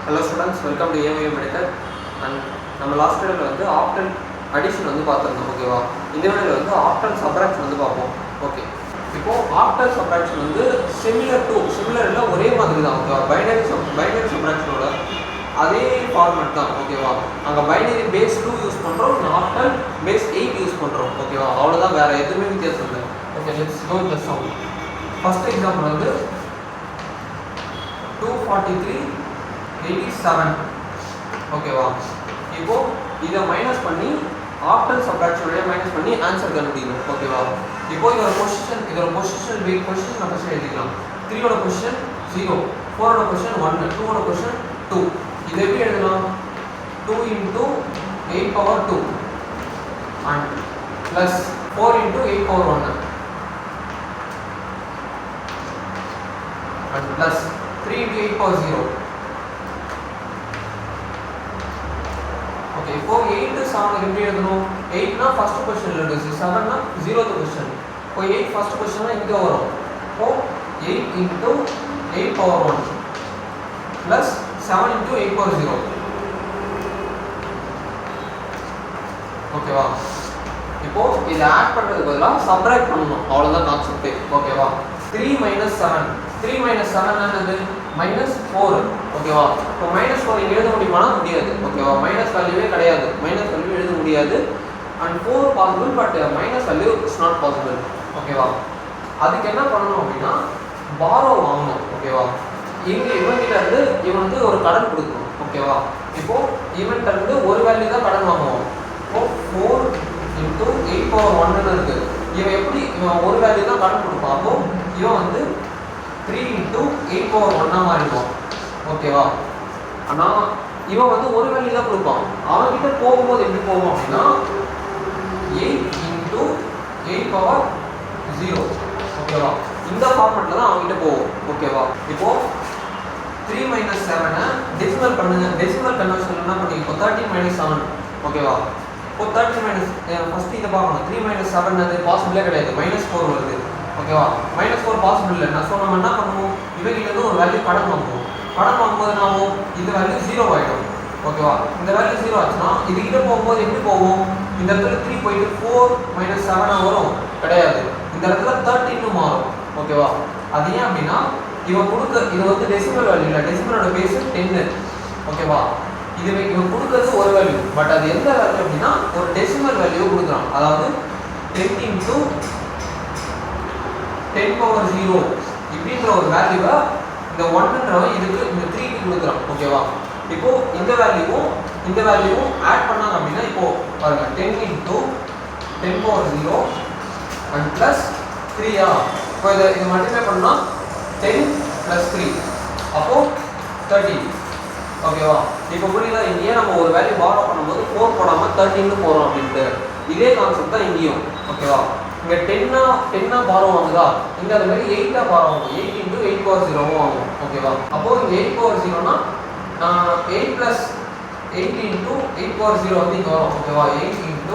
Hello students, welcome to AMU Medical. And நம்ம last வீடியோல வந்து ஆக்டல் அடிஷன் வந்து பார்த்துருந்தோம். ஓகேவா? இந்த வீடியோல வந்து ஆக்டல் சப்ராக்ஷன் வந்து பார்ப்போம். ஓகே, இப்போ ஆக்டல் சப்ராக்ஷன் வந்து சிமிலர் இல்லை, ஒரே மாதிரி தான். ஓகேவா? பைனரி சப்ராக்ஷனோட அதே ஃபார்மேட் தான். ஓகேவா? அங்கே பைனரி பேஸ் 2 யூஸ் பண்ணுறோம், ஆக்டல் பேஸ் 8 யூஸ் பண்ணுறோம். ஓகேவா? அவ்வளோதான், வேறு எதுவுமே வித்தியாசம் இல்லை. Okay, let's go the sum. First example வந்து 243/87. ஓகேவா? இப்போ இதை மைனஸ் பண்ணி ஆக்டல் சப்ராக்ஷனோட மைனஸ் பண்ணி ஆன்சர் கண்டுபிடிக்கணும். ஓகேவா? இப்போ இதோட பொசிஷன் நம்ம ஃபர்ஸ்ட் எழுதிக்கலாம். 3ஓட பொசிஷன் 0, 4ஓட பொசிஷன் 1, 2ஓட பொசிஷன் 2. இதை எப்படி எழுதலாம்? 2 × 8^2 and plus 4 × 8^1 and plus 3 × 8^0. Okay, இப்போ 8 7 எப்படி எழுதணும்? 8 னா ஃபர்ஸ்ட் பொசிஷன்ல இருக்கு, 7 னா 0th பொசிஷன். இப்போ 8 ஃபர்ஸ்ட் பொசிஷன்னா இங்க வரும். இப்போ 8 × 8^1 plus 7 × 8^0. ஓகேவா? இப்போ இதை ஆட் பண்றதுக்கு பதிலாக சப்ட்ராக்ட் பண்ணணும், அவ்வளவுதான் கான்செப்ட். ஓகேவா? 3 - 7 என்னது? -4. ஓகேவா? இப்போ -4 இங்க எழுத முடியுமா? முடியாது. ஓகேவா? மைனஸ் வேல்யூவே கிடையாது, மைனஸ் வேல்யூ எழுத முடியாது. And 4 possible, but minus value is not possible. ஓகேவா? அதுக்கு என்ன பண்ணணும் அப்படின்னா பாரோ வாங்கணும். ஓகேவா? இவன்கிட்ட இருந்து இவன் வந்து ஒரு கடன் கொடுக்கணும். ஓகேவா? இப்போ இவன்கிட்ட இருந்து ஒரு வேல்யூ தான் கடன் வாங்குவோம். இப்போ 4 × 8^1 இருக்கு. இவன் ஒரு வேல்யூ தான் கடன் கொடுப்பான். அப்போ இவன் வந்து 3 × 8^1 மாறிடுவான். ஓகேவா? ஆனால் இவன் வந்து ஒரு வேல்யூ தான் கொடுப்பான். அவன்கிட்ட போகும்போது எப்படி போகும் அப்படின்னா 8 × 8^0. ஓகேவா? இந்த ஃபார்மேட்ல தான் அவன்கிட்ட போகும். ஓகேவா? இப்போ 3 - 7 டெசிமல் பண்ணுங்க. டெசிமல் கன்வர்ஷன் என்ன பண்ணி இப்போ 13 - 7. ஓகேவா? இப்போ 13 ஃபர்ஸ்ட் இதை பார்க்கணும். 3 - 7 அது பாசிபிளே கிடையாது, -4 வருது. ஓகேவா? -4 பாசிபிள் இல்லை. நான் நம்ம என்ன பண்ணுவோம்? இவங்கிட்ட இருந்து ஒரு வேல்யூ கடன் வாங்குவோம். கடன் வாங்கும்போது நாமும் இந்த வேல்யூ 0 ஆகிடும். ஓகேவா? இந்த வேல்யூ 0 ஆச்சுன்னா இதுகிட்ட போகும்போது எப்படி போகும்? இந்த இடத்துல 3 போயிட்டு 4 - 7 வரும் கிடையாது. இந்த இடத்துல 13 மாறும். ஓகேவா? அது ஏன் அப்படின்னா இது வந்து டெசிமல் வேல்யூ இல்லை, டெசிமலோட பேஸ் 10. ஓகேவா? இவன் கொடுக்கறது ஒரு வேல்யூ, பட் அது எந்த வேல்யூ அப்படின்னா ஒரு டெசிமல் வேல்யூ கொடுக்குறான். அதாவது 10 × 10^0 இப்படின்ற ஒரு வேல்யூவை இந்த 1ன்றவன் இதுக்கு இந்த 3க்கு கொடுக்குறான். ஓகேவா? இப்போ இந்த வேல்யூவும் ஆட் பண்ணாங்க அப்படின்னா இப்போ பாருங்க 10 × 10^0 and plus 3. இப்போ இது மல்டிப்ளை பண்ணா 10 + 3 அப்போ 30. ஓகேவா? இப்போ புரியுதா? இங்கேயே நம்ம ஒரு வேல்யூ பாரோ பண்ணும்போது 4 போடாம 13 போறோம் அப்படின்ட்டு இதே கான்செப்ட் தான் இங்கேயும். ஓகேவா? இங்க 10 பாரோ வாங்குதா, இங்க அது மாதிரி 8 பாரோ வாங்கும். 8 × 8^0 வாங்கும். ஓகேவா? அப்போ இங்க 8^0னா 8 + 8 × 8^0 வந்து இங்க வரும். ஓகேவா? 8 ×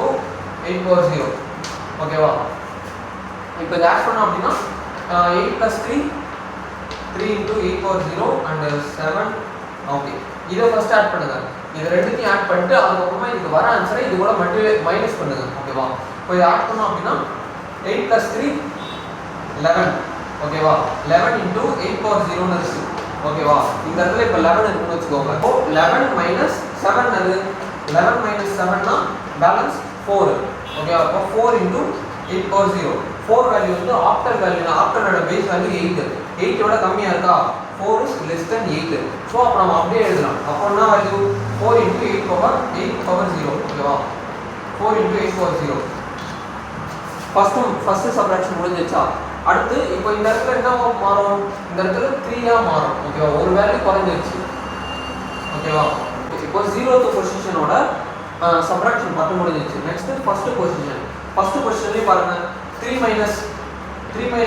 8^0. ஓகேவா? இப்போ இதை ஆட் பண்ணோம் அப்படின்னா 8 + 3 × 8^0 and 7. ஓகே, இதை ஃபர்ஸ்ட் ஆட் பண்ணுங்க. இது ரெண்டுத்தையும் ஆட் பண்ணிட்டு அதுக்கப்புறமா இதுக்கு வர ஆன்சரை இது கூட மைனஸ் பண்ணுங்க. ஓகேவா? இப்போ இதை ஆட் பண்ணோம் அப்படின்னா 8 + 3 11. ஓகேவா? 11 × 8^0 இருக்கு. ஓகேவா? இந்த இடத்துல இப்போ 11 இருக்குன்னு வச்சுக்கோங்க. இப்போ 11 - 7 அது 11 - 7னா பேலன்ஸ் 4. ஓகேவா? அப்போ 4 × 8^0. 4 வேல்யூ வந்து ஆக்டல் வேல்யூ, ஆக்டலோட பேஸ் வேல்யூ 8. 8 விட கம்மியா இருக்கா? 4 is less than 8. ஸோ அப்போ நம்ம அப்படியே எழுதலாம். அப்போ என்ன வேல்யூ? 4 × 8^0. ஓகேவா? 4 × 8^0. ஃபர்ஸ்ட் சப்ராக்ஷன் முடிஞ்சிச்சா? அடுத்து இப்போ இந்த இடத்துல என்ன மாறும்? இந்த இடத்துல 3 மாறும். ஓகேவா? ஒரு வேல்யூ குறைஞ்சிருச்சு. ஓகேவா? இப்போ 0th பொசிஷனோட சப்ராக்ஷன் பார்த்து முடிஞ்சிருச்சு. நெக்ஸ்ட் ஃபர்ஸ்ட் பொசிஷன்லயே பாருங்க 3 -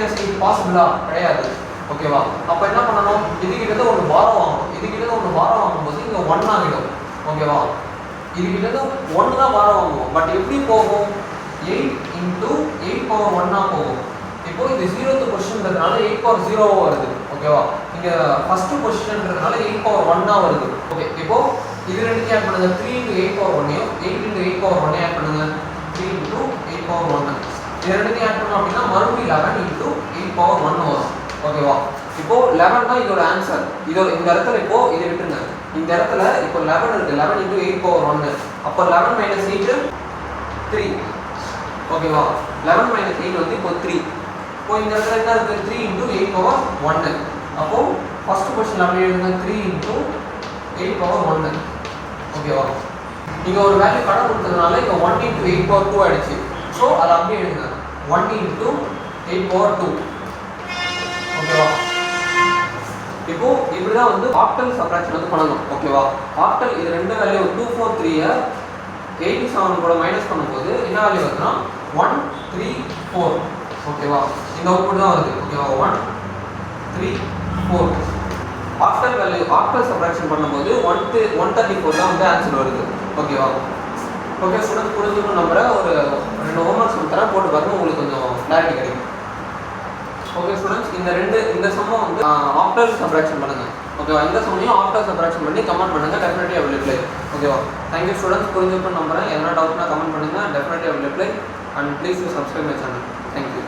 8 பாசிபிளா கிடையாது. ஓகேவா? அப்ப என்ன பண்ணணும்? இதுகிட்ட ஒன்று பாரோ வாங்கணும். இதுகிட்ட ஒன்று பாரோ வாங்கும்போது இங்க 1 ஆகிடும். ஓகேவா? இதுகிட்ட 1 தான் பாரோ வாங்குவோம். பட் எப்படி போகும்? 8 × 8^1 போகும். இப்போ இது 0th பொசிஷன்றதுனால 8^0 வருது. ஓகேவா? இங்கே ஃபஸ்ட்டு பொசிஷன்றதுனால 8 பவர் 1 வருது. ஓகே, இப்போ இது ரெண்டுத்தையும் ஆட் பண்ணுங்க. 3 into 8 power 1 8 into 8 power 1 add பண்ணுங்க. 3 into 8 power 1 இது ரெண்டுத்தையும் ஆட் பண்ணோம் அப்படின்னா மறுபடியும் 11 into 8 power 1 வரும். ஓகேவா? இப்போ 11 தான் இதோட ஆன்சர். இதோட இந்த இடத்துல இப்போ இதை விட்டுருங்க. இந்த இடத்துல இப்போ 11 இருக்கு. 11 into 8 power 1 அப்போ 11 minus 8 3. ஓகேவா? 11 minus 8 வந்து இப்போ 3. இப்போ இந்த இடத்துல என்ன இருக்கு? 3 into 8 power 1 அப்போ ஃபர்ஸ்ட் क्वेश्चन அப்படியே எழுதுங்க. 3 into 8 power 1. ஓகேவா? இங்க ஒரு வேல்யூ கணக்கு கொடுத்ததுனால இங்க 1 into 8 power 2 ஆயிடுச்சு. சோ அத அப்படியே எழுதுங்க. 1 into 8 power 2. ஓகேவா? இப்போ இப்படிதான் வந்து ஆக்டல் சப்ட்ராக்ஷன் வந்து பண்ணணும். ஓகேவா? ஆக்டல் இது ரெண்டு வேல்யூ 243 ஐ 87 கூட மைனஸ் பண்ணும்போது என்ன வேல்யூ வருதுன்னா 134. ஓகேவா? இந்த அவுட்புட் தான் வருது. ஓகேவா? 134 ஆக்டல் வேல்யூ ஆக்டல் சப்ட்ராக்ஷன் பண்ணும்போது 134 தான் வந்து ஆன்சர் வருது. ஓகேவா? ஓகே ஸ்டூடெண்ட்ஸ், புரிஞ்சுக்கணும் நம்புறேன். ஒரு 2 ஹோம்ஒர்க்ஸ் தரேன், போட்டு பாருங்க, உங்களுக்கு கொஞ்சம் கிளாரிட்டி கிடைக்கும். ஓகே ஸ்டூடெண்ட்ஸ், இந்த சம்மை வந்து ஆக்டல் சப்ட்ராக்ஷன் பண்ணுங்க. ஓகேவா? இந்த சம்மையும் ஆக்டல் சப்ட்ராக்ஷன் பண்ணி கமெண்ட் பண்ணுங்க. Definitely I will reply. ஓகேவா? தேங்க்யூ ஸ்டூடெண்ட்ஸ், புரிஞ்சுக்கணும் நம்புறேன். எதனா டவுட்னா கமெண்ட் பண்ணுங்க. Definitely I will reply. And please subscribe my channel. Thank you.